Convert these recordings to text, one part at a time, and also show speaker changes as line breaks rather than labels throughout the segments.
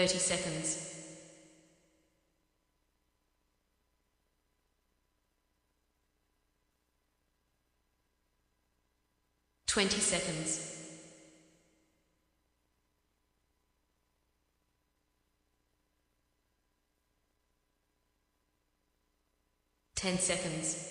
30 seconds. 20 seconds. 10 seconds.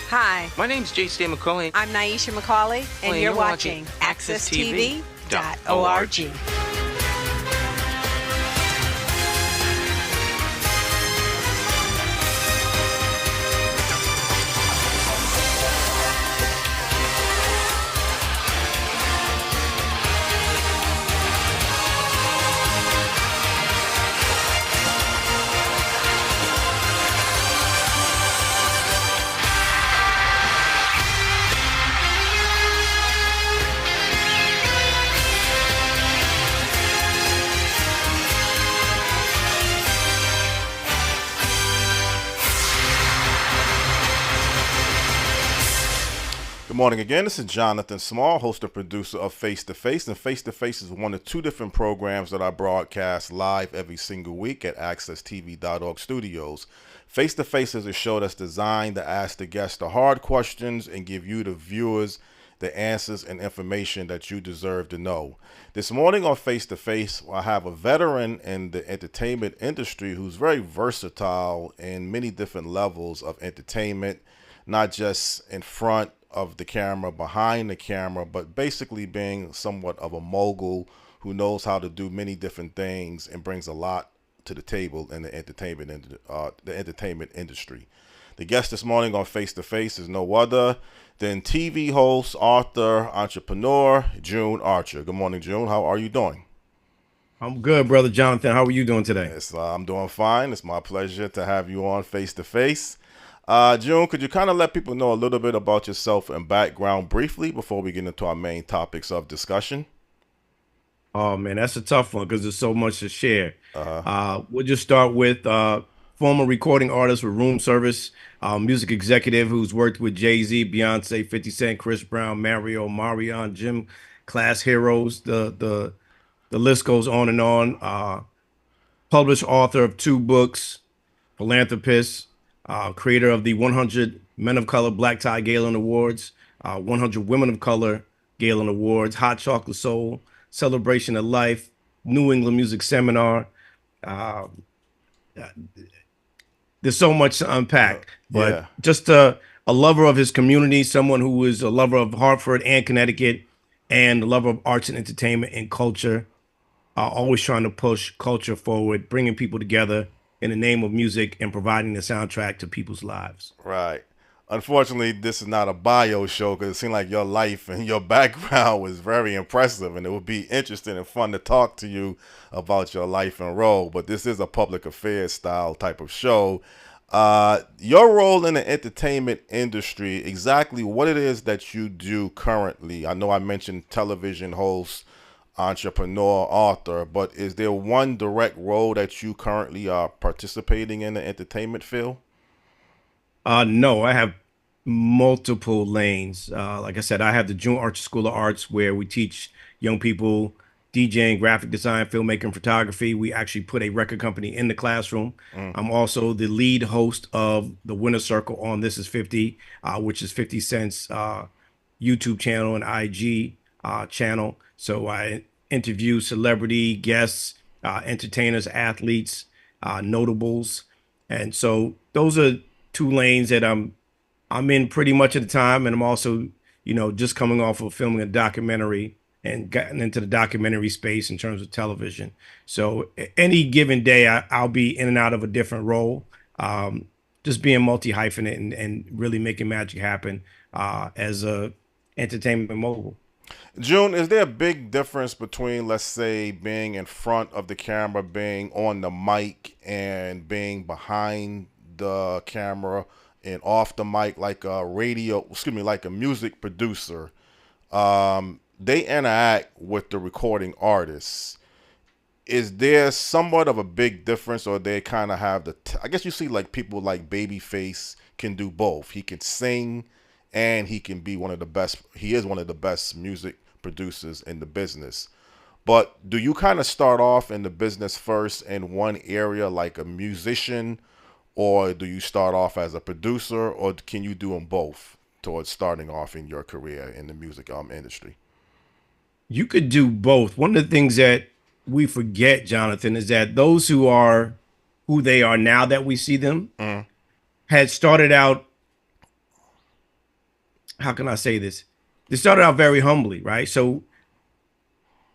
Hi,
My name's J.C. McCauley.
I'm Naisha McCauley, and you're watching AccessTV.org.
Good morning again. This is Jonathan Small, host and producer of Face to Face. And Face to Face is one of two different programs that I broadcast live every single week at AccessTV.org studios. Face to Face is a show that's designed to ask the guests the hard questions and give you, the viewers, the answers and information that you deserve to know. This morning on Face to Face, I have a veteran in the entertainment industry who's very versatile in many different levels of entertainment, not just in front of the camera, behind the camera, but basically being somewhat of a mogul who knows how to do many different things and brings a lot to the table in the entertainment industry. The guest this morning on Face to Face is no other than TV host, author, entrepreneur, June Archer. Good morning, June. How are you doing?
I'm good, brother Jonathan. How are you doing today?
Yes, I'm doing fine. It's my pleasure to have you on Face to Face. June, could you kind of let people know a little bit about yourself and background briefly before we get into our main topics of discussion?
Oh man, that's a tough one because there's so much to share. We'll just start with former recording artist with Room Service, music executive who's worked with Jay-Z, Beyonce, 50 Cent, Chris Brown, Mario, Marion, Gym Class Heroes. The list goes on and on. Published author of 2 books, philanthropist, creator of the 100 Men of Color Black Tie Galen Awards, 100 Women of Color Galen Awards, Hot Chocolate Soul, Celebration of Life, New England Music Seminar. Uh, there's so much to unpack, but
Yeah.
just a lover of his community, someone who is a lover of Hartford and Connecticut, and a lover of arts and entertainment and culture, always trying to push culture forward, bringing people together in the name of music and providing the soundtrack to people's lives.
Right. Unfortunately, this is not a bio show because it seemed like your life and your background was very impressive, and it would be interesting and fun to talk to you about your life and role. But this is a public affairs style type of show. Your role in the entertainment industry, exactly what it is that you do currently. I know I mentioned television host, entrepreneur, author, but is there one direct role that you currently are participating in the entertainment field?
No, I have multiple lanes. Like I said, I have the June Archer School of Arts where we teach young people DJing, graphic design, filmmaking, photography. We actually put a record company in the classroom. I'm also the lead host of the Winner Circle on This Is 50, which is 50 Cent's YouTube channel and IG channel. So I interview celebrity guests, entertainers, athletes, notables. And so those are 2 lanes that I'm in pretty much at the time, and I'm also, just coming off of filming a documentary and gotten into the documentary space in terms of television. So any given day, I'll be in and out of a different role, just being multi-hyphenate and really making magic happen as a entertainment mogul.
June, is there a big difference between, let's say, being in front of the camera, being on the mic, and being behind the camera and off the mic like a like a music producer, they interact with the recording artists. Is there somewhat of a big difference, or they kind of have I guess you see like people like Babyface can do both. He can sing and he can be one of the best. He is one of the best music producers in the business. But do you kind of start off in the business first in one area like a musician, or do you start off as a producer, or can you do them both towards starting off in your career in the music industry?
You could do both. One of the things that we forget, Jonathan, is that those who are who they are now that we see them had started out, how can I say this? They started out very humbly, right? So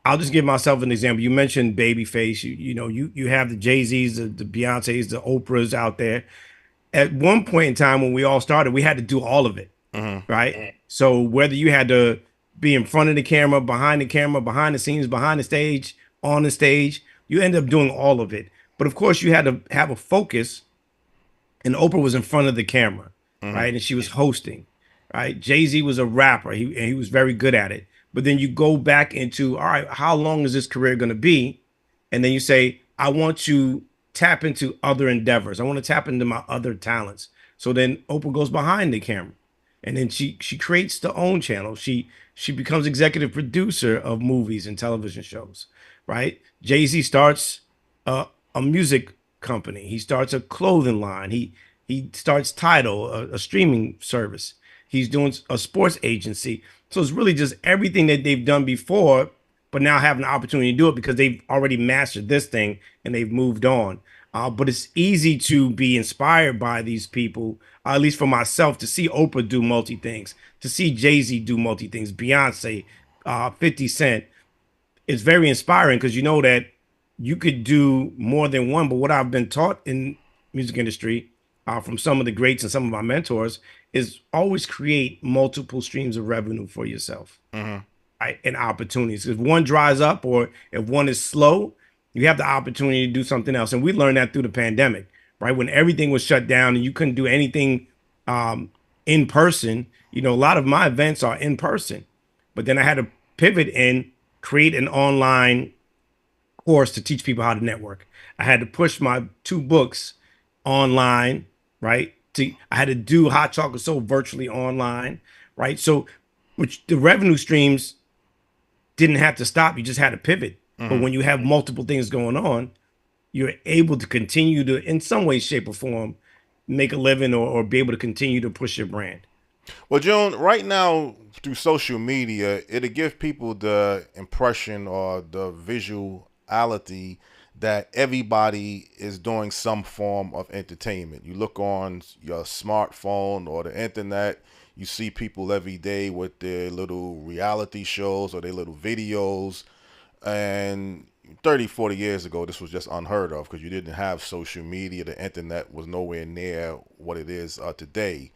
I'll just give myself an example. You mentioned Babyface. You have the Jay-Z's, the Beyoncé's, the Oprahs out there. At one point in time when we all started, we had to do all of it, right? So whether you had to be in front of the camera, behind the scenes, behind the stage, on the stage, you end up doing all of it. But of course, you had to have a focus, and Oprah was in front of the camera, right? And she was hosting, right? Jay-Z was a rapper. He was very good at it. But then you go back into, all right, how long is this career going to be? And then you say, I want to tap into other endeavors. I want to tap into my other talents. So then Oprah goes behind the camera, and then she creates the own channel. She becomes executive producer of movies and television shows, right? Jay-Z starts a music company. He starts a clothing line. He starts Tidal, a streaming service. He's doing a sports agency. So it's really just everything that they've done before, but now having the opportunity to do it because they've already mastered this thing and they've moved on. But it's easy to be inspired by these people, at least for myself, to see Oprah do multi things, to see Jay-Z do multi things, Beyonce, 50 Cent. It's very inspiring because you know that you could do more than one. But what I've been taught in music industry from some of the greats and some of my mentors is always create multiple streams of revenue for yourself, right? And opportunities. If one dries up or if one is slow, you have the opportunity to do something else. And we learned that through the pandemic, right? When everything was shut down and you couldn't do anything in person, a lot of my events are in person. But then I had to pivot and create an online course to teach people how to network. I had to push my 2 books online, right? I had to do Hot Chocolate Soul virtually online, right? So, which the revenue streams didn't have to stop. You just had to pivot. But when you have multiple things going on, you're able to continue to, in some way, shape, or form, make a living or be able to continue to push your brand.
Well, June, right now through social media, it'll give people the impression or the visuality that everybody is doing some form of entertainment. You look on your smartphone or the internet, you see people every day with their little reality shows or their little videos. And 30, 40 years ago, this was just unheard of because you didn't have social media. The internet was nowhere near what it is today.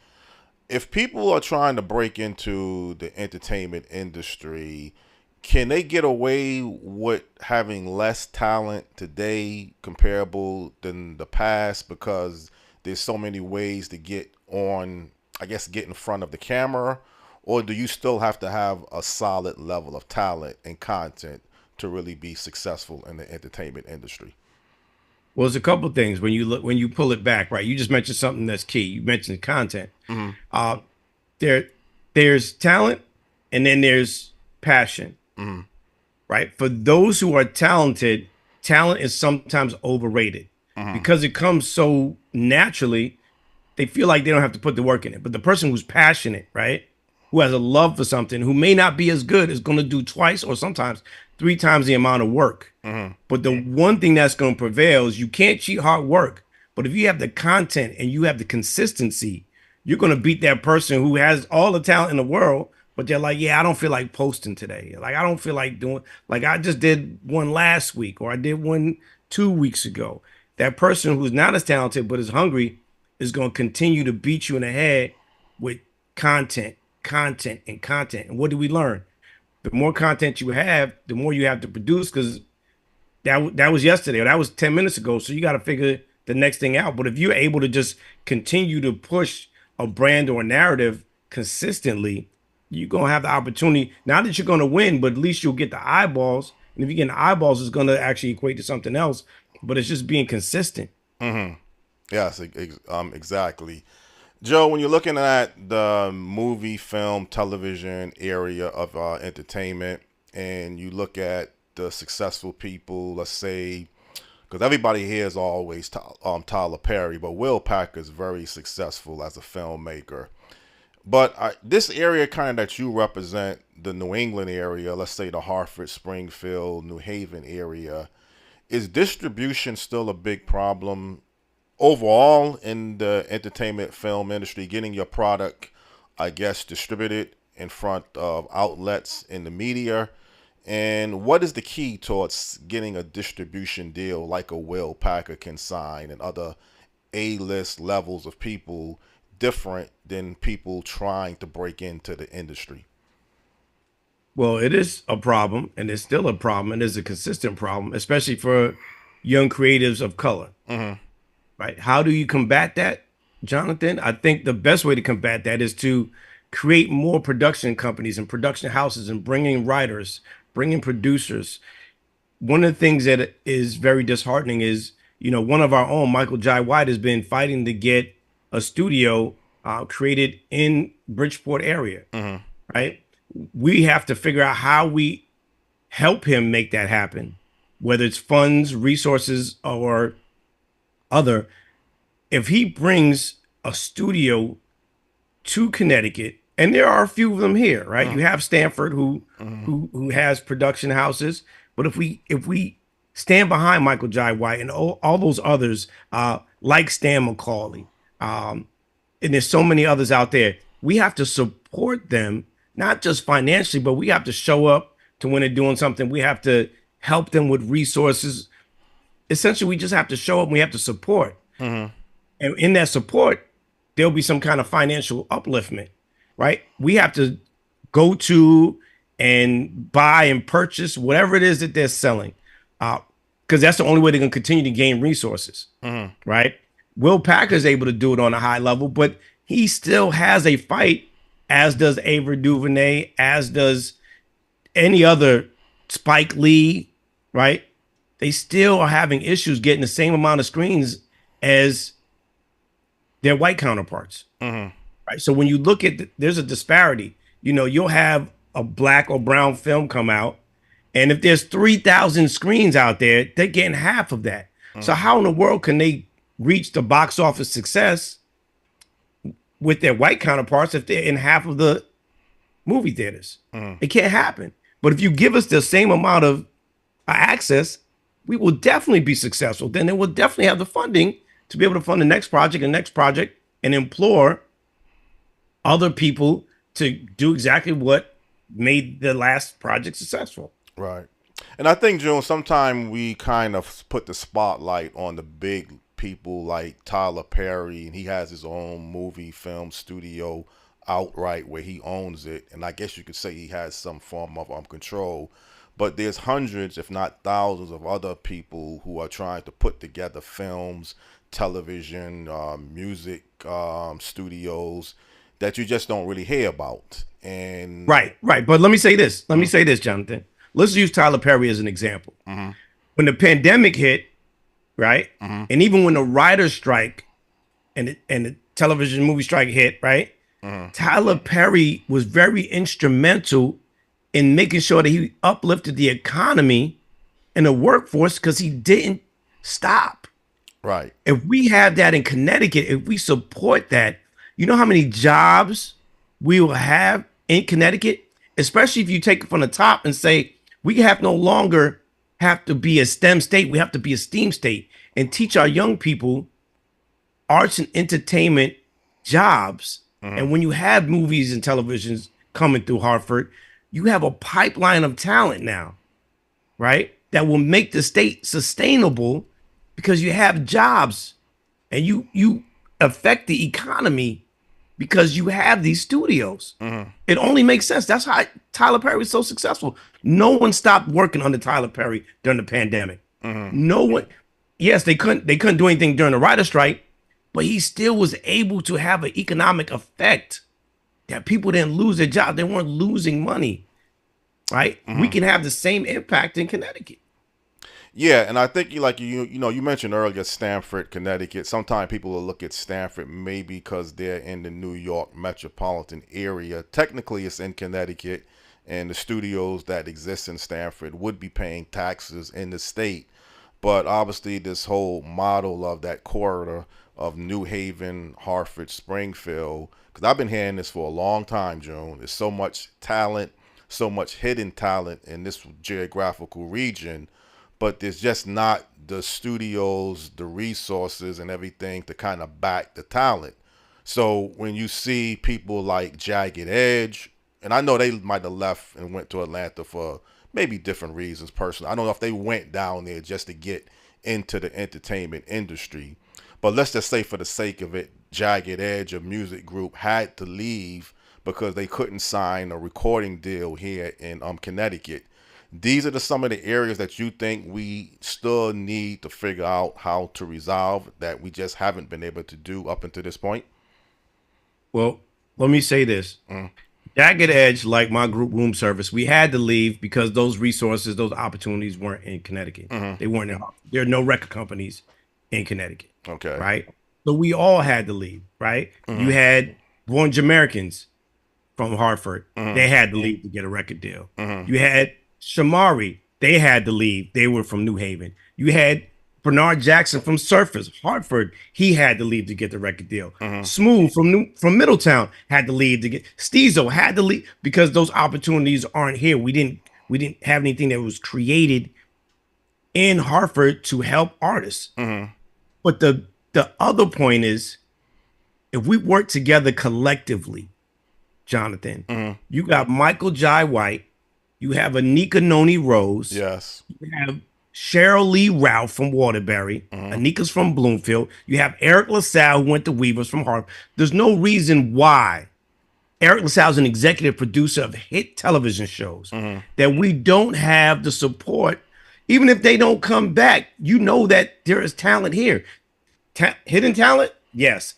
If people are trying to break into the entertainment industry, can they get away with having less talent today comparable than the past because there's so many ways to get on, I guess, get in front of the camera? Or do you still have to have a solid level of talent and content to really be successful in the entertainment industry?
Well, there's a couple of things when you pull it back, right? You just mentioned something that's key. You mentioned content. There's talent, and then there's passion, right? For those who are talented, talent is sometimes overrated because it comes so naturally. They feel like they don't have to put the work in it. But the person who's passionate, right, who has a love for something, who may not be as good, is going to do twice or sometimes 3 times the amount of work. But the one thing that's going to prevail is you can't cheat hard work. But if you have the content and you have the consistency, you're going to beat that person who has all the talent in the world, but they're like, yeah, I don't feel like posting today. Like, I don't feel like doing, like I just did one last week or I did one 2 weeks ago. That person who's not as talented but is hungry is going to continue to beat you in the head with content. And what do we learn? The more content you have, the more you have to produce, because that was yesterday or that was 10 minutes ago. So you got to figure the next thing out. But if you're able to just continue to push a brand or a narrative consistently, you're gonna have the opportunity. Not that you're gonna win, but at least you'll get the eyeballs. And if you get the eyeballs, it's gonna actually equate to something else. But it's just being consistent.
Yes, exactly. Joe, when you're looking at the movie, film, television area of entertainment, and you look at the successful people, let's say, because everybody here is always Tyler Perry, but Will Packer is very successful as a filmmaker. But this area kind of that you represent, the New England area, let's say the Hartford, Springfield, New Haven area, is distribution still a big problem overall in the entertainment film industry, getting your product, I guess, distributed in front of outlets in the media? And what is the key towards getting a distribution deal like a Will Packer can sign and other A-list levels of people different than people trying to break into the industry?
Well, it is a problem, and it's still a problem, and it's a consistent problem, especially for young creatives of color. Right? How do you combat that, Jonathan? I think the best way to combat that is to create more production companies and production houses and bring in writers, bring in producers. One of the things that is very disheartening is, one of our own, Michael Jai White, has been fighting to get a studio created in Bridgeport area, right? We have to figure out how we help him make that happen, whether it's funds, resources, or other. If he brings a studio to Connecticut, and there are a few of them here, right? You have Stanford who has production houses, but if we stand behind Michael Jai White and all those others, like Stan McCauley, and there's so many others out there, we have to support them, not just financially, but we have to show up to when they're doing something. We have to help them with resources. Essentially, we just have to show up and we have to support. And in that support, there'll be some kind of financial upliftment, right? We have to go to and buy and purchase whatever it is that they're selling, because that's the only way they're going to continue to gain resources, right? Will Packer is able to do it on a high level, but he still has a fight, as does Ava DuVernay, as does any other Spike Lee, right? They still are having issues getting the same amount of screens as their white counterparts, right? So when you look at, there's a disparity. You'll have a black or brown film come out, and if there's 3,000 screens out there, they're getting half of that. So how in the world can they reach the box office success with their white counterparts if they're in half of the movie theaters? It can't happen. But if you give us the same amount of access, we will definitely be successful. Then they will definitely have the funding to be able to fund the next project and implore other people to do exactly what made the last project successful.
Right. And I think, June, sometimes we kind of put the spotlight on the big people like Tyler Perry, and he has his own movie film studio outright where he owns it. And I guess you could say he has some form of control. But there's hundreds, if not thousands, of other people who are trying to put together films, television, music studios that you just don't really hear about. And
Right. But let me say this. Jonathan. Let's use Tyler Perry as an example. When the pandemic hit, right, and even when the writer's strike and the television movie strike hit, right, Tyler Perry was very instrumental in making sure that he uplifted the economy and the workforce because he didn't stop.
Right.
If we have that in Connecticut, if we support that, you know how many jobs we will have in Connecticut, especially if you take it from the top and say, we have no longer have to be a STEM state. We have to be a STEAM state and teach our young people arts and entertainment jobs. And when you have movies and televisions coming through Hartford, you have a pipeline of talent now, right? That will make the state sustainable because you have jobs and you affect the economy because you have these studios. It only makes sense. That's how Tyler Perry was so successful. No one stopped working under Tyler Perry during the pandemic. No one. Yes, they couldn't do anything during the writer's strike but he still was able to have an economic effect that people didn't lose their job. They weren't losing money, right? We can have the same impact in Connecticut.
Yeah, and I think you mentioned earlier Stamford, Connecticut. Sometimes people will look at Stamford maybe because they're in the New York metropolitan area. Technically, it's in Connecticut, and the studios that exist in Stamford would be paying taxes in the state. But obviously, this whole model of that corridor of New Haven, Hartford, Springfield, because I've been hearing this for a long time, June. There's so much talent, so much hidden talent in this geographical region, but there's just not the studios, the resources, and everything to kind of back the talent. So when you see people like Jagged Edge, and I know they might have left and went to Atlanta for maybe different reasons personally. I don't know if they went down there just to get into the entertainment industry. But let's just say for the sake of it, Jagged Edge, a music group, had to leave because they couldn't sign a recording deal here in Connecticut. These are some of the areas that you think we still need to figure out how to resolve that we just haven't been able to do up until this point?
Well, let me say this. Jagged Edge, like my group Room Service, we had to leave because those resources, those opportunities weren't in Connecticut. They weren't in Hartford. There are no record companies in Connecticut.
Okay.
Right? So we all had to leave, right? You had Born Jamaicans from Hartford. They had to leave to get a record deal. You had Shamari. They had to leave. They were from New Haven. You had Bernard Jackson from Surface, Hartford. He had to leave to get the record deal. Smooth from Middletown had to leave to get. Steezo had to leave because those opportunities aren't here. We didn't have anything that was created in Hartford to help artists. But the other point is, if we work together collectively, Jonathan, you got Michael Jai White, you have Anika Noni Rose,
Yes.
you have Cheryl Lee Ralph from Waterbury, Anika's from Bloomfield, you have Eric LaSalle who went to Weavers from Harvard. There's no reason why Eric LaSalle is an executive producer of hit television shows that we don't have the support. Even if they don't come back, you know that there is talent here. Hidden talent? Yes.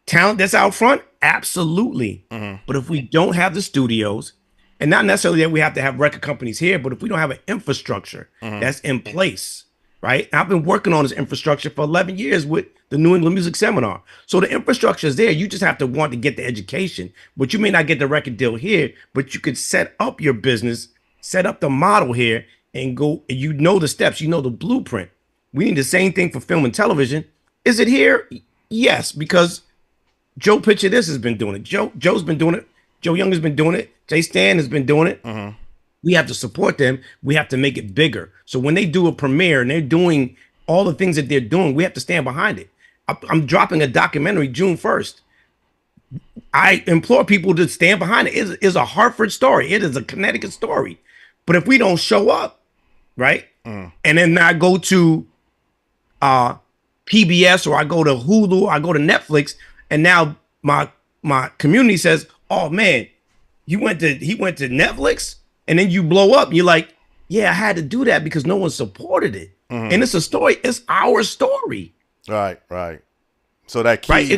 Talent that's out front? Absolutely. But if we don't have the studios, and not necessarily that we have to have record companies here, but if we don't have an infrastructure that's in place, right? And I've been working on this infrastructure for 11 years with the New England Music Seminar. So the infrastructure is there. You just have to want to get the education, but you may not get the record deal here, but you could set up your business, set up the model here, and go, you know the steps, you know the blueprint. We need the same thing for film and television. Is it here? Yes, because Joe Picture This has been doing it. Joe's been doing it. Joe Young has been doing it. Jay Stan has been doing it. We have to support them. We have to make it bigger. So when they do a premiere and they're doing all the things that they're doing, we have to stand behind it. I'm dropping a documentary June 1st. I implore people to stand behind it. It is a Hartford story. It is a Connecticut story. But if we don't show up, right, and then I go to PBS or I go to Hulu, or I go to Netflix, and now my community says, "Oh man, he went to Netflix," and then you blow up. You're like, "Yeah, I had to do that because no one supported it." And it's a story. It's our story.
Right. So that key,
right?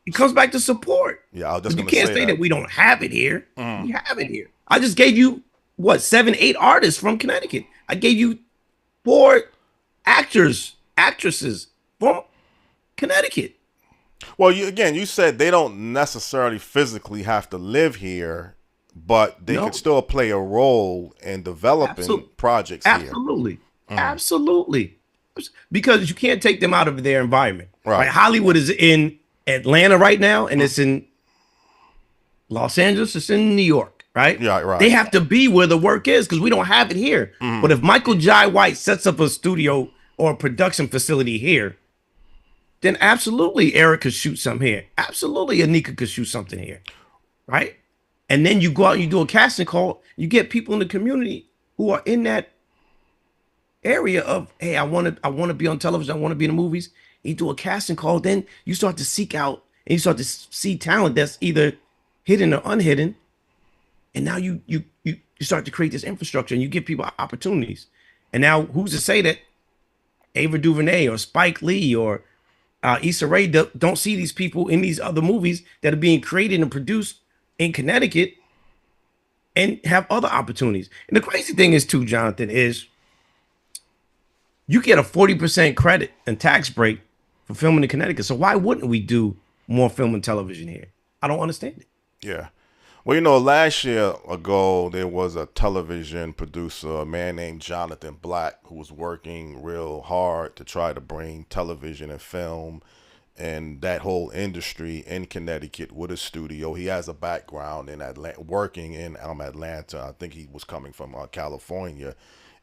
It comes back to support.
Yeah, I was just
you
gonna
can't say that we don't have it here. We have it here. I just gave you what 7, 8 artists from Connecticut. I gave you 4 actresses from Connecticut.
Well, you said they don't necessarily physically have to live here, but they could still play a role in developing projects here.
Absolutely. Because you can't take them out of their environment.
Right.
Hollywood is in Atlanta right now, and it's in Los Angeles, it's in New York, right?
Yeah, right.
They have to be where the work is because we don't have it here. But if Michael Jai White sets up a studio or a production facility here, then absolutely Eric could shoot something here. Absolutely Anika could shoot something here, right? And then you go out and you do a casting call. You get people in the community who are in that area of, hey, I want to be on television. I want to be in the movies. You do a casting call. Then you start to seek out and you start to see talent that's either hidden or unhidden. And now you start to create this infrastructure and you give people opportunities. And now who's to say that Ava DuVernay or Spike Lee or Issa Rae don't see these people in these other movies that are being created and produced in Connecticut and have other opportunities. And the crazy thing is too, Jonathan, is you get a 40% credit and tax break for filming in Connecticut. So why wouldn't we do more film and television here? I don't understand it.
Yeah. Well, last year ago, there was a television producer, a man named Jonathan Black, who was working real hard to try to bring television and film and that whole industry in Connecticut with a studio. He has a background in Atlanta, working in Atlanta. I think he was coming from California,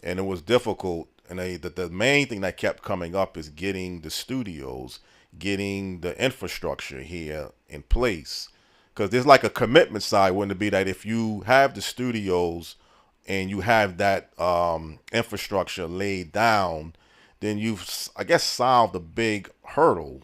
and it was difficult. And the main thing that kept coming up is getting the studios, getting the infrastructure here in place. Because there's like a commitment side, wouldn't it be, that if you have the studios and you have that infrastructure laid down, then you've, I guess, solved a big hurdle.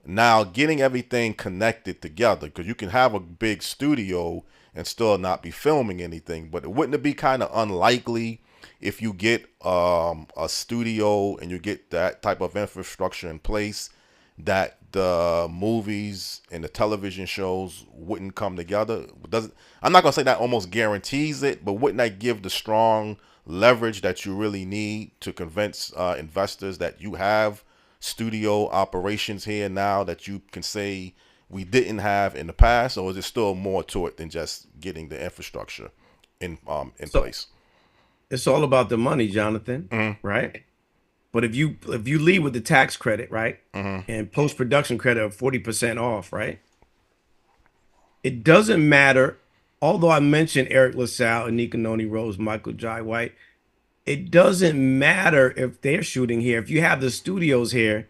Now, getting everything connected together, because you can have a big studio and still not be filming anything, but wouldn't it be kind of unlikely if you get a studio and you get that type of infrastructure in place, that the movies and the television shows wouldn't come together? I'm not gonna say that almost guarantees it, but wouldn't that give the strong leverage that you really need to convince investors that you have studio operations here now that you can say we didn't have in the past? Or is there still more to it than just getting the infrastructure in place?
It's all about the money, Jonathan, right? But if you leave with the tax credit, right, and post production credit of 40% off, right, it doesn't matter. Although I mentioned Eric LaSalle, Anika Noni Rose, Michael Jai White, it doesn't matter if they're shooting here. If you have the studios here,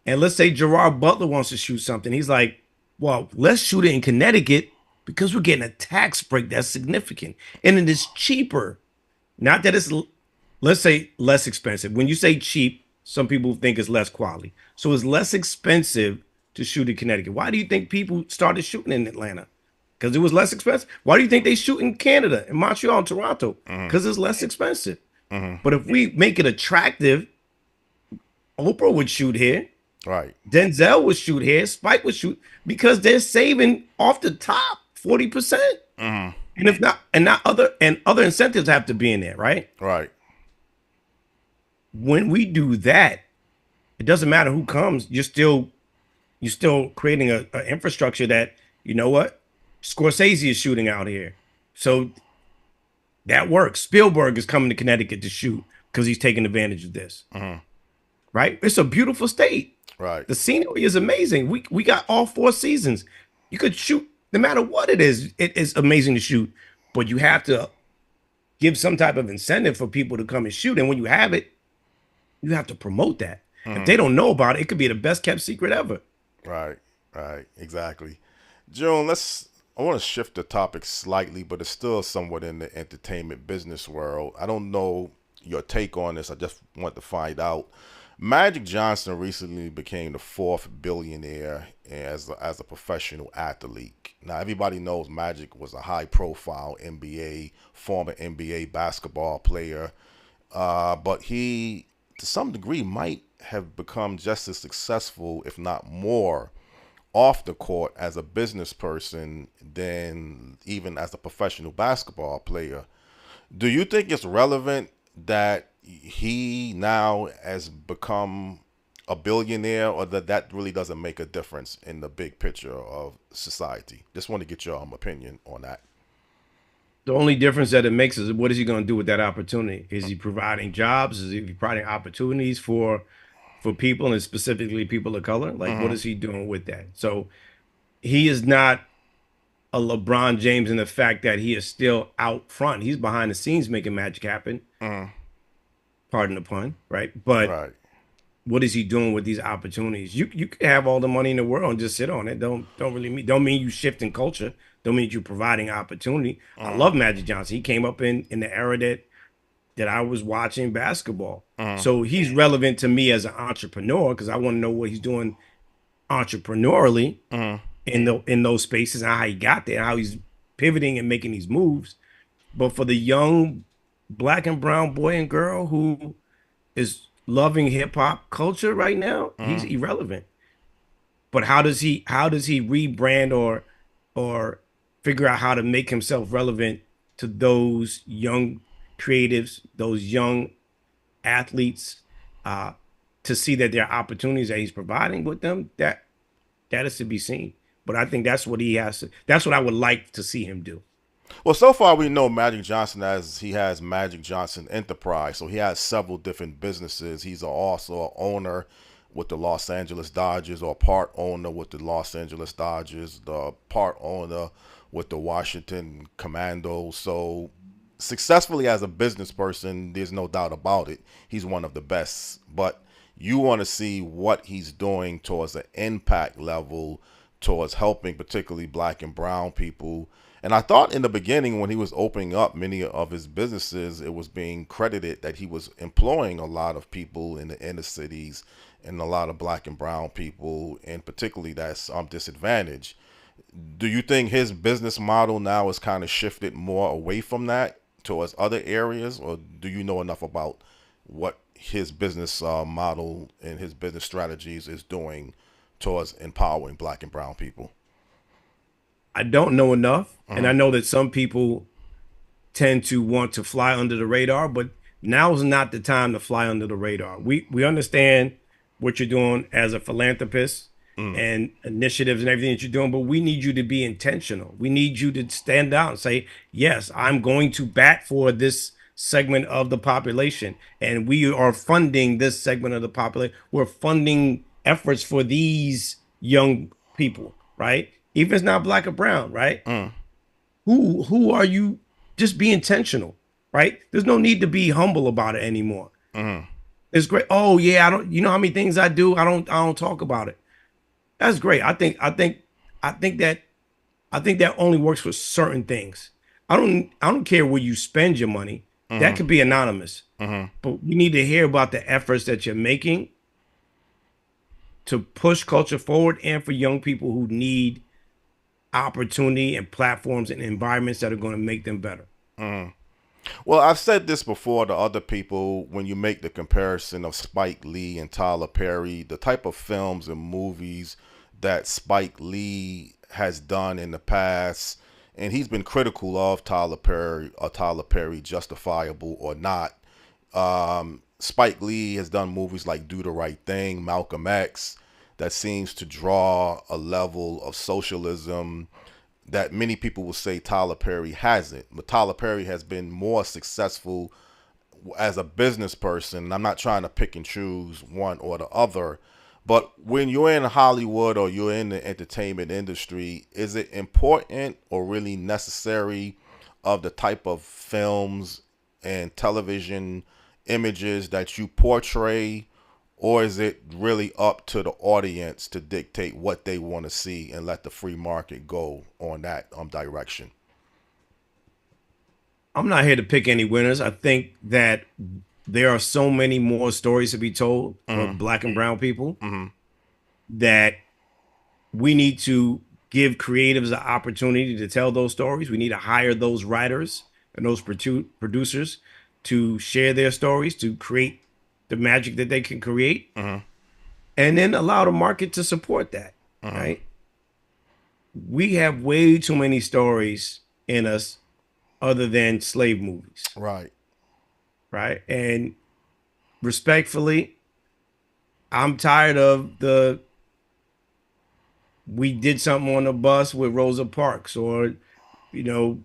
and let's say Gerard Butler wants to shoot something, he's like, well, let's shoot it in Connecticut because we're getting a tax break that's significant. And it is cheaper. Not that it's, let's say, less expensive. When you say cheap, some people think it's less quality. So it's less expensive to shoot in Connecticut. Why do you think people started shooting in Atlanta? Because it was less expensive. Why do you think they shoot in Canada, in Montreal, and Toronto? Because it's less expensive. But if we make it attractive, Oprah would shoot here.
Right.
Denzel would shoot here. Spike would shoot, because they're saving off the top 40%. And if not, other incentives have to be in there, right?
Right.
When we do that, it doesn't matter who comes. You're still creating an infrastructure that, you know what, Scorsese is shooting out here, so that works. Spielberg is coming to Connecticut to shoot because he's taking advantage of this. Right? It's a beautiful state.
Right.
The scenery is amazing. We got all 4 seasons. You could shoot no matter what it is. It is amazing to shoot, but you have to give some type of incentive for people to come and shoot. And when you have it, you have to promote that. If they don't know about it, it could be the best kept secret ever.
Right. Right. Exactly. June, I want to shift the topic slightly, but it's still somewhat in the entertainment business world. I don't know your take on this. I just want to find out. Magic Johnson recently became the 4th billionaire as a professional athlete. Now, everybody knows Magic was a high-profile former NBA basketball player, but he, to some degree, might have become just as successful, if not more, off the court as a business person than even as a professional basketball player. Do you think it's relevant that he now has become a billionaire, or that really doesn't make a difference in the big picture of society? Just want to get your opinion on that.
The only difference that it makes is, what is he going to do with that opportunity? Is he providing jobs? Is he providing opportunities for people, and specifically people of color? Like, what is he doing with that? So he is not a LeBron James in the fact that he is still out front. He's behind the scenes making magic happen. Pardon the pun, right? But
Right.
what is he doing with these opportunities? You can have all the money in the world and just sit on it. Don't mean you shifting culture. Don't mean you're providing opportunity. I love Magic Johnson. He came up in the era that I was watching basketball. So he's relevant to me as an entrepreneur, because I want to know what he's doing entrepreneurially in those spaces, and how he got there, how he's pivoting and making these moves. But for the young Black and brown boy and girl who is loving hip hop culture right now, he's irrelevant. But how does he rebrand or figure out how to make himself relevant to those young creatives, those young athletes, uh, to see that there are opportunities that he's providing with them? That is to be seen. But I think that's what he has to. That's what I would like to see him do.
Well, so far we know Magic Johnson as he has Magic Johnson Enterprise, so he has several different businesses. He's also an owner with the Los Angeles Dodgers, or part owner with the Los Angeles Dodgers, the part owner with the Washington Commandos. So successfully as a business person, there's no doubt about it. He's one of the best. But you want to see what he's doing towards the impact level, towards helping particularly black and brown people. And I thought in the beginning, when he was opening up many of his businesses, it was being credited that he was employing a lot of people in the inner cities and a lot of black and brown people, and particularly that's disadvantaged. Do you think his business model now is kind of shifted more away from that towards other areas, or do you know enough about what his business model and his business strategies is doing towards empowering black and brown people?
I don't know enough, and I know that some people tend to want to fly under the radar, but now is not the time to fly under the radar. We understand what you're doing as a philanthropist and initiatives and everything that you're doing, but we need you to be intentional. We need you to stand out and say, yes, I'm going to bat for this segment of the population, and we are funding this segment of the population. We're funding efforts for these young people, right? Even if it's not black or brown, right? Who are you? Just be intentional, right? There's no need to be humble about it anymore. It's great. Oh yeah, I don't. You know how many things I do? I don't talk about it. That's great. I think that only works for certain things. I don't care where you spend your money. That could be anonymous. But we need to hear about the efforts that you're making to push culture forward, and for young people who need opportunity and platforms and environments that are going to make them better.
Well, I've said this before to other people. When you make the comparison of Spike Lee and Tyler Perry, the type of films and movies that Spike Lee has done in the past, and he's been critical of Tyler Perry, justifiable or not. Spike Lee has done movies like Do the Right Thing, Malcolm X, that seems to draw a level of socialism that many people will say Tyler Perry hasn't. But Tyler Perry has been more successful as a business person. I'm not trying to pick and choose one or the other, but when you're in Hollywood or you're in the entertainment industry, is it important or really necessary of the type of films and television images that you portray, or is it really up to the audience to dictate what they want to see and let the free market go on that direction?
I'm not here to pick any winners. I think that there are so many more stories to be told for black and brown people that we need to give creatives the opportunity to tell those stories. We need to hire those writers and those producers to share their stories, to create the magic that they can create, and then allow the market to support that, right? We have way too many stories in us other than slave movies,
Right.
right? And respectfully, I'm tired of we did something on the bus with Rosa Parks, or, you know,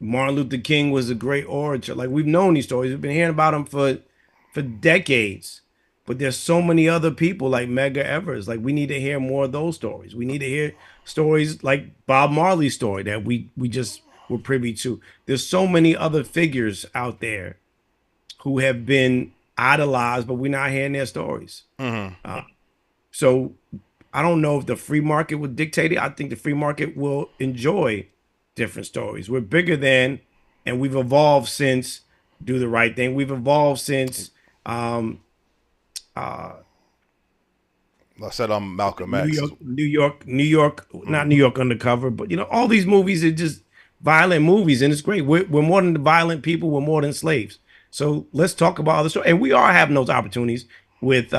Martin Luther King was a great orator. Like, we've known these stories. We've been hearing about them for decades. But there's so many other people like Medgar Evers. Like, we need to hear more of those stories. We need to hear stories like Bob Marley's story that we just were privy to. There's so many other figures out there who have been idolized, but we're not hearing their stories. So I don't know if the free market would dictate it. I think the free market will enjoy different stories. We're bigger than, and we've evolved since Do the Right Thing. We've evolved since
I said I'm Malcolm
New
X.
York, New York, not New York Undercover, but all these movies are just violent movies, and it's great. We're more than the violent people. We're more than slaves. So let's talk about other stories, and we are having those opportunities with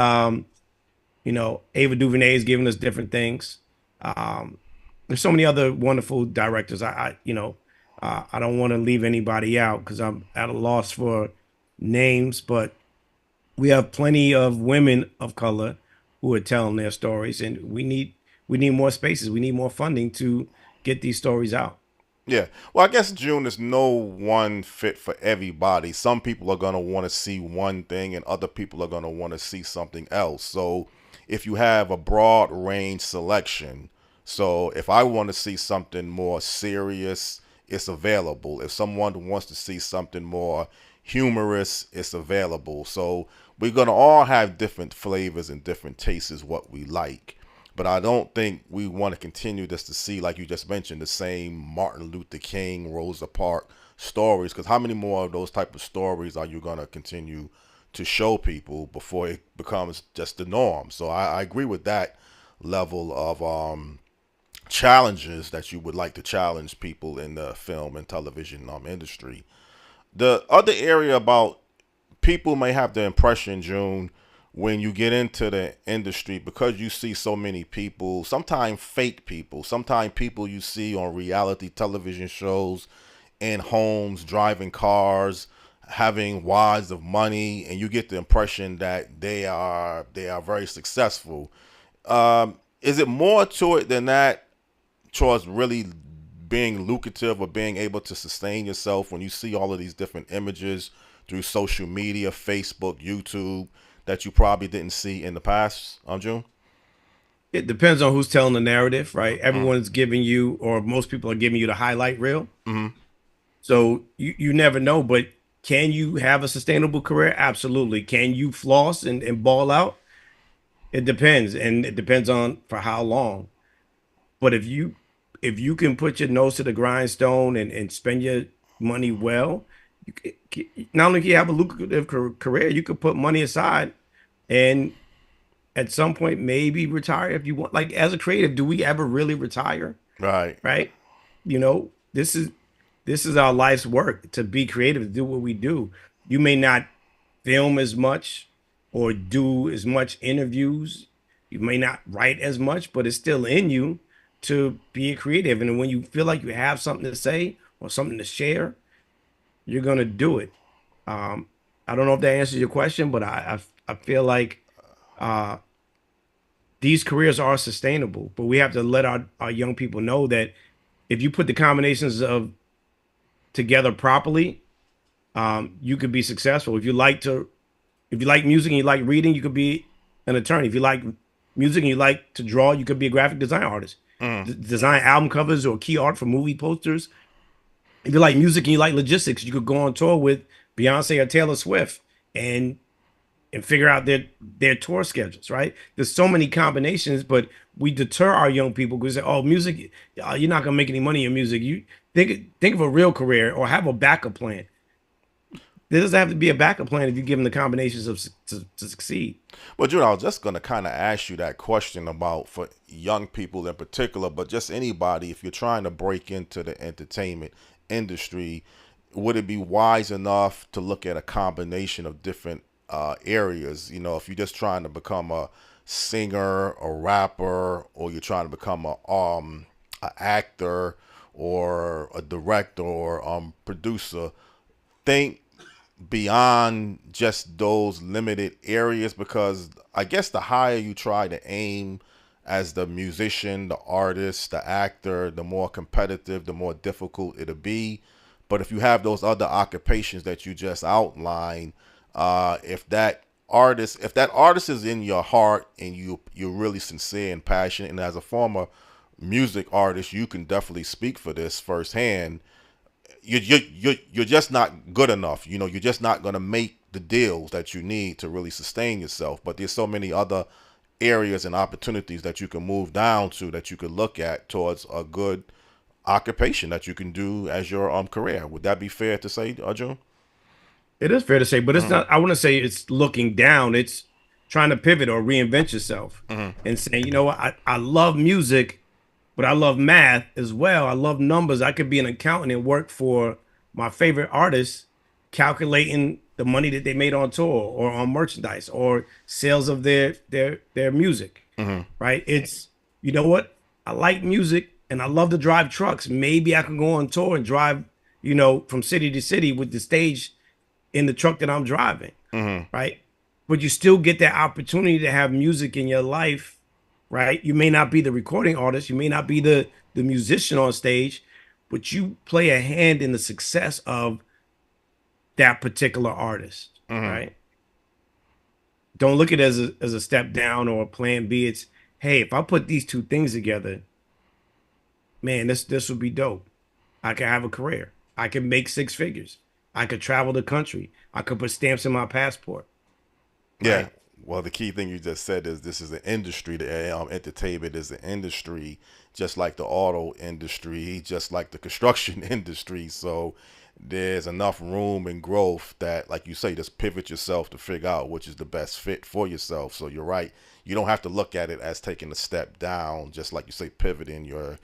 Ava DuVernay is giving us different things. Um, there's so many other wonderful directors. I don't want to leave anybody out because I'm at a loss for names, but we have plenty of women of color who are telling their stories, and we need more spaces. We need more funding to get these stories out.
Yeah. Well, I guess June is no one fit for everybody. Some people are going to want to see one thing and other people are going to want to see something else. So if you have a broad range selection, so if I want to see something more serious, it's available. If someone wants to see something more humorous, it's available. So we're going to all have different flavors and different tastes what we like. But I don't think we want to continue just to see, like you just mentioned, the same Martin Luther King, Rosa Parks stories. Because how many more of those type of stories are you going to continue to show people before it becomes just the norm? So I agree with that level of challenges that you would like to challenge people in the film and television industry. The other area about people may have the impression, June, when you get into the industry, because you see so many people, sometimes fake people, sometimes people you see on reality television shows in homes, driving cars, having wads of money, and you get the impression that they are very successful. Is it more to it than that, towards really being lucrative or being able to sustain yourself when you see all of these different images through social media, Facebook, YouTube, that you probably didn't see in the past, June?
It depends on who's telling the narrative, right? Everyone's giving you, or most people are giving you the highlight reel.
Mm-hmm.
So you never know, but can you have a sustainable career? Absolutely. Can you floss and ball out? It depends, and it depends on for how long. But if you can put your nose to the grindstone and spend your money well, not only can you have a lucrative career, you could put money aside and at some point maybe retire if you want. Like as a creative, do we ever really retire?
Right.
Right? This is our life's work to be creative, to do what we do. You may not film as much or do as much interviews. You may not write as much, but it's still in you to be a creative. And when you feel like you have something to say or something to share, you're gonna do it. Um, I don't know if that answers your question, but I feel like uh, these careers are sustainable. But we have to let our young people know that if you put the combinations of together properly, you could be successful. If you like music and you like reading, you could be an attorney. If you like music and you like to draw, you could be a graphic design artist. Design album covers or key art for movie posters. If you like music and you like logistics, you could go on tour with Beyonce or Taylor Swift and figure out their tour schedules, right? There's so many combinations, but we deter our young people because they say, "Oh, music, you're not gonna make any money in music." You think of a real career or have a backup plan. There doesn't have to be a backup plan if you give them the combinations to succeed.
Well, June, I was just going to kind of ask you that question about for young people in particular, but just anybody, if you're trying to break into the entertainment industry, would it be wise enough to look at a combination of different areas? If you're just trying to become a singer, a rapper, or you're trying to become a actor or a director or producer, think beyond just those limited areas, because I guess the higher you try to aim as the musician, the artist, the actor, the more competitive, the more difficult it'll be. But if you have those other occupations that you just outlined, if that artist is in your heart and you're really sincere and passionate, and as a former music artist, you can definitely speak for this firsthand. You're just not good enough. You're just not going to make the deals that you need to really sustain yourself. But there's so many other areas and opportunities that you can move down to, that you could look at towards a good occupation that you can do as your career. Would that be fair to say, June?
It is fair to say, but it's not. I wouldn't say it's looking down. It's trying to pivot or reinvent yourself and saying, you know what, I love music, but I love math as well. I love numbers. I could be an accountant and work for my favorite artist, calculating the money that they made on tour or on merchandise or sales of their music,
Hmm.
right? It's, you know what? I like music and I love to drive trucks. Maybe I can go on tour and drive, from city to city with the stage in the truck that I'm driving,
Hmm.
right? But you still get that opportunity to have music in your life, right? You may not be the recording artist, you may not be the musician on stage, but you play a hand in the success of that particular artist,
Hmm.
right? Don't look at it as a step down or a plan B. It's, hey, if I put these two things together, man, this would be dope. I could have a career. I could make six figures. I could travel the country. I could put stamps in my passport,
Yeah.
right?
Well, the key thing you just said is this is an industry. The entertainment is an industry, just like the auto industry, just like the construction industry. So there's enough room and growth that, like you say, just pivot yourself to figure out which is the best fit for yourself. So you're right. You don't have to look at it as taking a step down, just like you say, pivoting your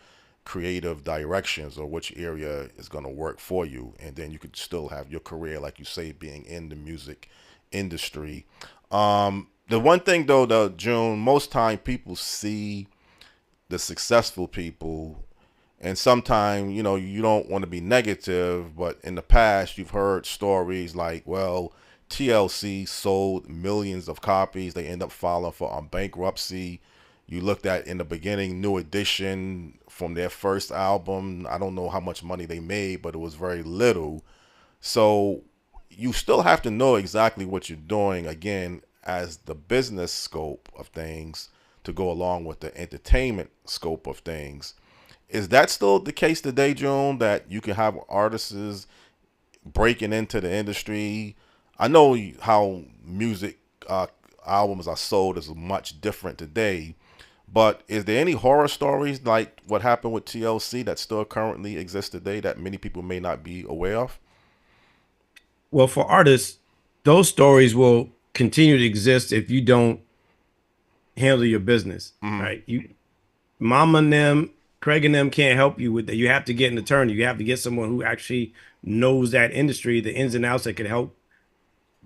creative directions or which area is going to work for you. And then you could still have your career, like you say, being in the music industry. The one thing though, the June, most time people see the successful people, and sometimes you don't want to be negative, but in the past you've heard stories like, well, TLC sold millions of copies, they end up filing for bankruptcy. You looked at in the beginning, New Edition from their first album, I don't know how much money they made, but it was very little. So you still have to know exactly what you're doing, again, as the business scope of things to go along with the entertainment scope of things. Is that still the case today, June, that you can have artists breaking into the industry? I know how music albums are sold is much different today, but is there any horror stories like what happened with TLC that still currently exist today that many people may not be aware of?
Well, for artists, those stories will continue to exist if you don't handle your business,
Hmm.
right? Mama and them, Craig and them can't help you with that. You have to get an attorney. You have to get someone who actually knows that industry, the ins and outs, that can help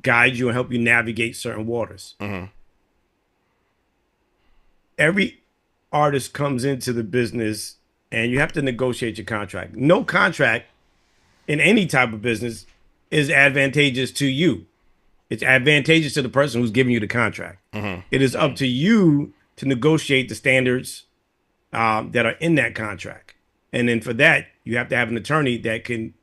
guide you and help you navigate certain waters.
Hmm.
Every artist comes into the business and you have to negotiate your contract. No contract in any type of business is advantageous to you. It's advantageous to the person who's giving you the contract.
Hmm.
It is up to you to negotiate the standards that are in that contract. And then for that, you have to have an attorney that can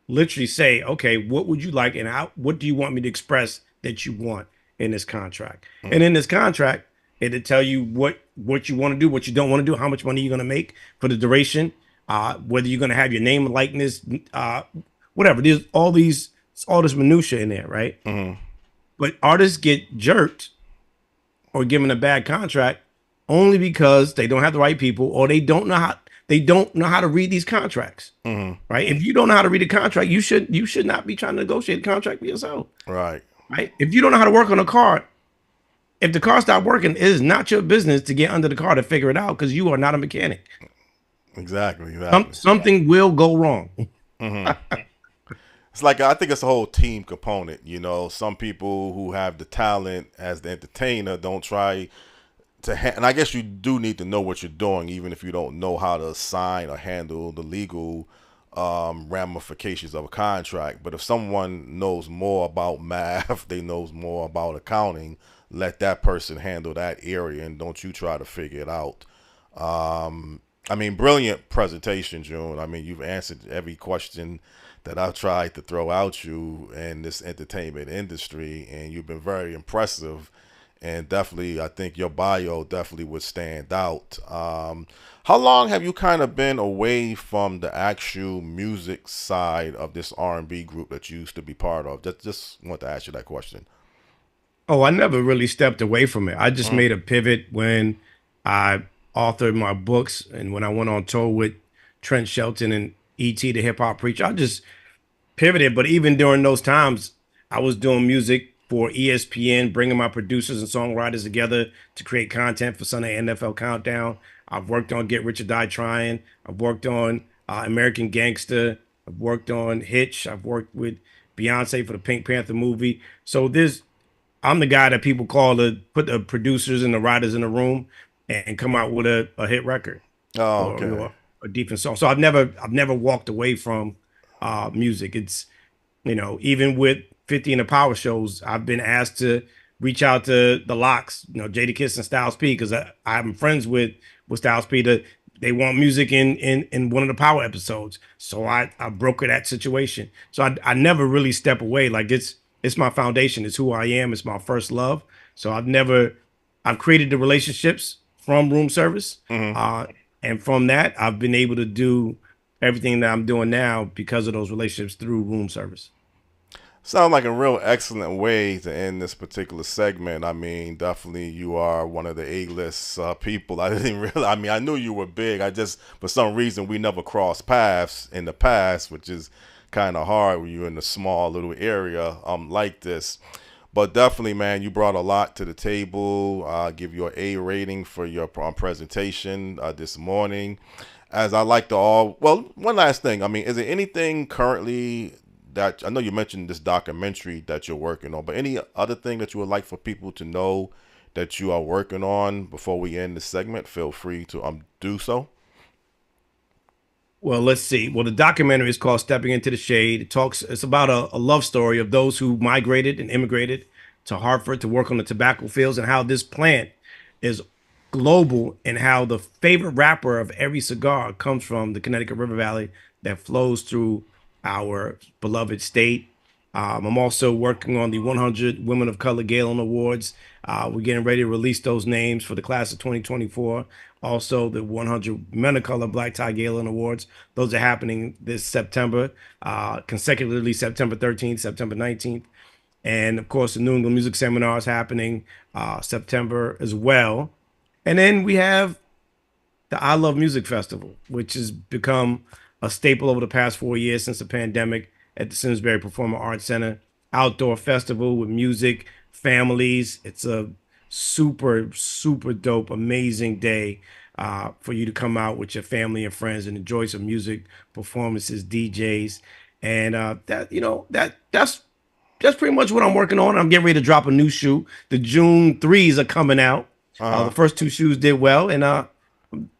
literally say, okay, what would you like and what do you want me to express that you want in this contract? And
Hmm.
in this contract, it'll tell you what you want to do, what you don't want to do, how much money you're going to make for the duration, whether you're going to have your name and likeness, whatever. There's all this minutia in there, right?
Hmm.
But artists get jerked or given a bad contract only because they don't have the right people or they don't know how to read these contracts.
Hmm.
Right? If you don't know how to read a contract, you should not be trying to negotiate a contract for yourself.
Right.
Right? If you don't know how to work on a car, if the car stopped working, it is not your business to get under the car to figure it out because you are not a mechanic.
Exactly. Exactly.
Something will go wrong.
Hmm. It's like, I think it's a whole team component. Some people who have the talent as the entertainer don't try to and I guess you do need to know what you're doing, even if you don't know how to sign or handle the legal ramifications of a contract. But if someone knows more about math, they knows more about accounting, let that person handle that area, and don't you try to figure it out. I mean, brilliant presentation, June. I mean, you've answered every question that I've tried to throw out you in this entertainment industry, and you've been very impressive. And definitely, I think your bio definitely would stand out. How long have you kind of been away from the actual music side of this R&B group that you used to be part of? Just want to ask you that question.
Oh, I never really stepped away from it. I just
Mm-hmm.
made a pivot when I authored my books and when I went on tour with Trent Shelton and E.T. the Hip Hop Preacher. I just pivoted, but even during those times, I was doing music for ESPN, bringing my producers and songwriters together to create content for Sunday NFL Countdown. I've worked on Get Rich or Die Trying. I've worked on American Gangster. I've worked on Hitch. I've worked with Beyonce for the Pink Panther movie. So I'm the guy that people call to put the producers and the writers in the room and come out with a hit record
Oh,
or
okay.
a decent song. So I've never walked away from music. It's even with 50 in the power shows, I've been asked to reach out to the locks, Jada Kiss and Styles P, because I'm friends with Styles P. They want music in one of the power episodes. So I broker that situation. So I never really step away. Like it's my foundation. It's who I am. It's my first love. So I've created the relationships from room service.
Hmm.
And from that, I've been able to do everything that I'm doing now because of those relationships through room service.
Sounds like a real excellent way to end this particular segment. I mean, definitely you are one of the A-list people. I didn't really, I mean, I knew you were big. I just, for some reason, we never crossed paths in the past, which is kind of hard when you're in a small little area like this. But definitely, man, you brought a lot to the table. I'll give you an A rating for your presentation this morning. As I like to well, one last thing. I mean, is there anything currently that I know you mentioned this documentary that you're working on, but any other thing that you would like for people to know that you are working on before we end the segment? Feel free to do so.
Well, let's see. Well, the documentary is called Stepping into the Shade. It's about a love story of those who migrated and immigrated to Hartford to work on the tobacco fields and how this plant is global and how the favorite wrapper of every cigar comes from the Connecticut River Valley that flows through our beloved state. I'm also working on the 100 Women of Color Galen Awards. We're getting ready to release those names for the class of 2024. Also, the 100 Men of Color Black Tie Galen Awards. Those are happening this September, consecutively September 13th, September 19th. And of course, the New England Music Seminar is happening September as well. And then we have the I Love Music Festival, which has become a staple over the past 4 years since the pandemic at the Simsbury Performing Arts Center. Outdoor festival with music, families. It's a super, super dope, amazing day for you to come out with your family and friends and enjoy some music, performances, DJs. And that's pretty much what I'm working on. I'm getting ready to drop a new shoe. The June 3s are coming out. The
Uh-huh.
first two shoes did well, and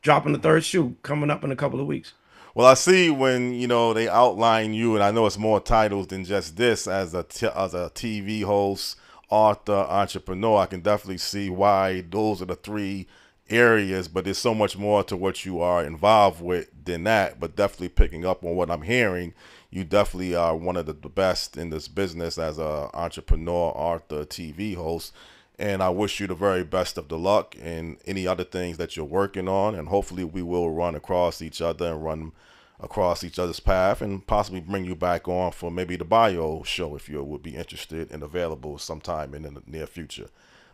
dropping the third shoe coming up in a couple of weeks.
Well, I see when they outline you, and I know it's more titles than just this as a TV host, author, entrepreneur. I can definitely see why those are the three areas, but there's so much more to what you are involved with than that. But definitely picking up on what I'm hearing, you definitely are one of the best in this business as a entrepreneur, author, TV host. And I wish you the very best of the luck in any other things that you're working on. And hopefully we will run across each other and run across each other's path and possibly bring you back on for maybe the bio show if you would be interested and available sometime in the near future.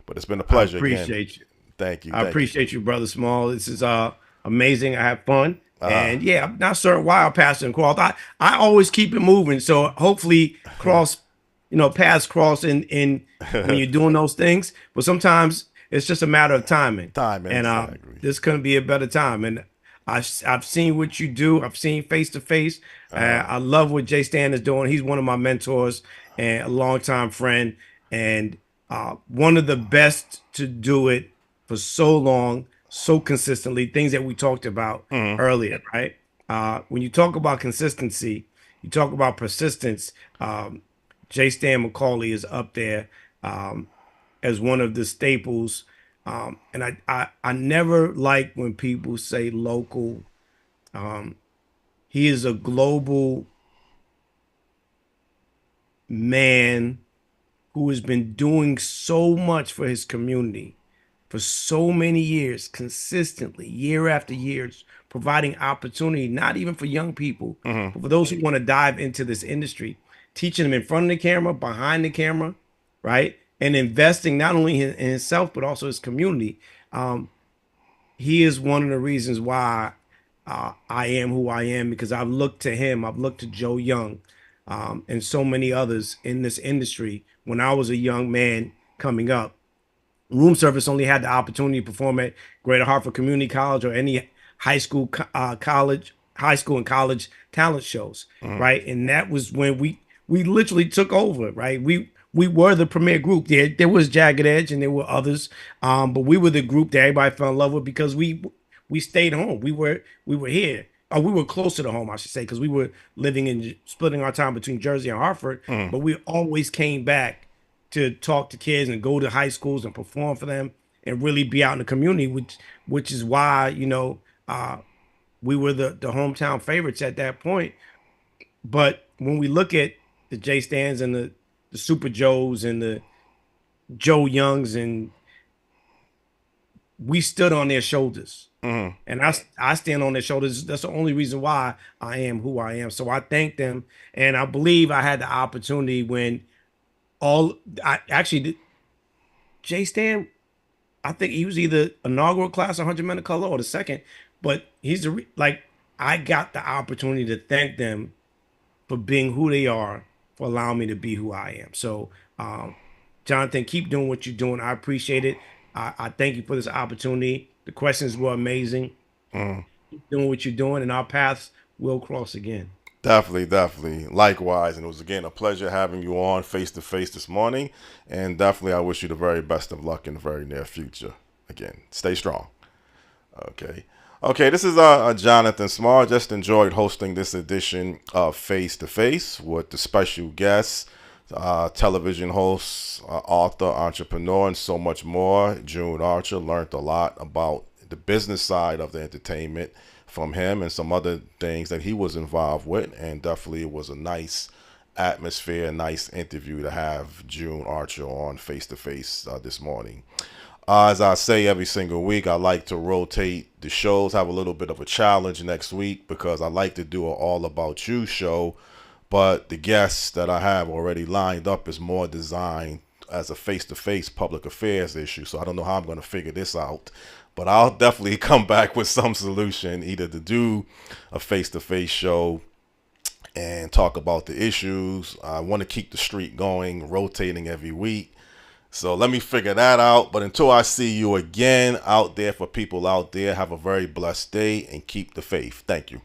But it's been a
I
pleasure again.
appreciate you.
Thank you.
I
Thank you.
appreciate you, brother Small. This is amazing. I have fun.
Uh,
And yeah, I'm not certain why I passed and crossed. I always keep it moving. So hopefully paths cross in when you're doing those things. But sometimes it's just a matter of timing.
time,
And
exactly.
this couldn't be a better time. And I've seen what you do. I've seen face to face. I love what Jay Stan is doing. He's one of my mentors and a longtime friend, and one of the best to do it for so long, so consistently. Things that we talked about
Mhm.
earlier, right? When you talk about consistency, you talk about persistence. Jay Stan McCauley is up there as one of the staples. And I never like when people say local. Um, he is a global man who has been doing so much for his community for so many years, consistently, year after year, providing opportunity, not even for young people,
Mhm.
but for those who want to dive into this industry, teaching them in front of the camera, behind the camera, right? And investing not only in himself, but also his community. Um, he is one of the reasons why I am who I am because I've looked to him, I've looked to Joe Young, and so many others in this industry when I was a young man coming up. Room service only had the opportunity to perform at Greater Hartford Community College or any high school and college talent shows,
Mhm.
right? And that was when we literally took over, right? We were the premier group. There was Jagged Edge and there were others, but we were the group that everybody fell in love with because we stayed home. We were here. Or we were closer to home, I should say, because we were living in splitting our time between Jersey and Hartford.
Mm.
But we always came back to talk to kids and go to high schools and perform for them and really be out in the community, which is why we were the hometown favorites at that point. But when we look at the J Stands and the Super Joes and the Joe Youngs, and we stood on their shoulders.
Mm.
And I stand on their shoulders. That's the only reason why I am who I am. So I thank them. And I believe I had the opportunity when I actually, J Stan, I think he was either inaugural class 100 Men of Color or the second, but like, I got the opportunity to thank them for being who they are, for allowing me to be who I am. So, Jonathan, keep doing what you're doing. I appreciate it. I thank you for this opportunity. The questions were amazing.
Mm.
Keep doing what you're doing, and our paths will cross again.
Definitely, definitely. Likewise. And it was, again, a pleasure having you on face to face this morning. And definitely, I wish you the very best of luck in the very near future. Again, stay strong. Okay. Okay, this is Jonathan Small. Just enjoyed hosting this edition of Face to Face with the special guests, television host, author, entrepreneur, and so much more. June Archer. Learned a lot about the business side of the entertainment from him and some other things that he was involved with. And definitely it was a nice atmosphere, a nice interview to have June Archer on Face to Face this morning. As I say every single week, I like to rotate the shows, have a little bit of a challenge next week because I like to do an All About You show. But the guests that I have already lined up is more designed as a face-to-face public affairs issue. So I don't know how I'm going to figure this out. But I'll definitely come back with some solution, either to do a face-to-face show and talk about the issues. I want to keep the streak going, rotating every week. So let me figure that out. But until I see you again out there, for people out there, have a very blessed day and keep the faith. Thank you.